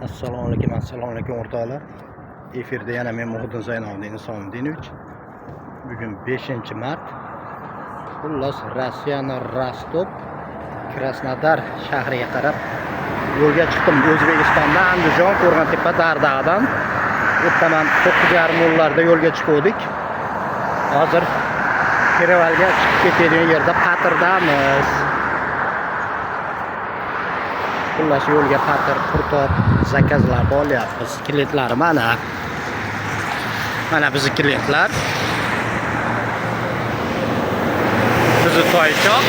Assalomu alaykum o'rtoqlar. Efirda yana men Muhiddin Zaynoviddin Isomiddinov. Bugun 5-mart. Xullas Rossiyaning Rostov, Krasnodar shahriga qarab yo'lga chiqdim. O'zbekistondan Andijon, Qo'rg'ontepa, Dardag'dan ertaman 9:30 yo'lga chiqdik. Hozir Kerevalga chiqib ketadigan yerda Patirdamiz. Xullas yo'lga patir, qurtoq zakazlarni olyapmiz. Klientlari mana bizni klientlar. Bizi toychoq.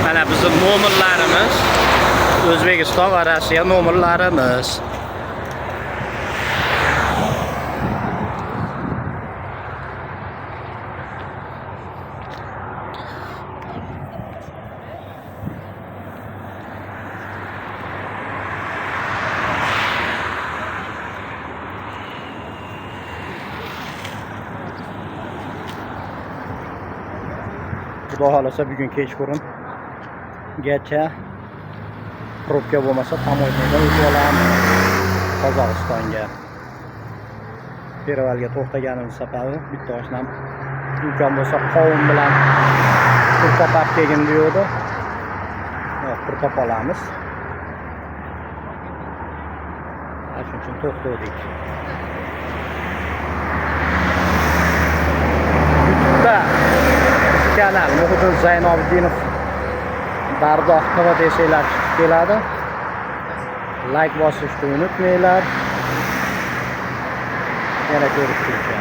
Mana bizni nomerlarimiz. O'zbekiston va Rossiya nomerlarimiz. Xudo xolasa bugun kechqurungacha probka bo'lmasa tamoyildan o'tib olamiz Qozog'istonga. Kerevalga to'xtaganimiz sababi bitta oshnam imkon bo'lsa qovun bilan pul topib kelgin deydi. Pul topib olamiz. Shuning uchun to'xtadik. Kanal Muhiddin Zaynoviddinov Dardoq TV desanglar chiqib keladi. Like bosishni unutmanglar. Yana ko'rishguncha.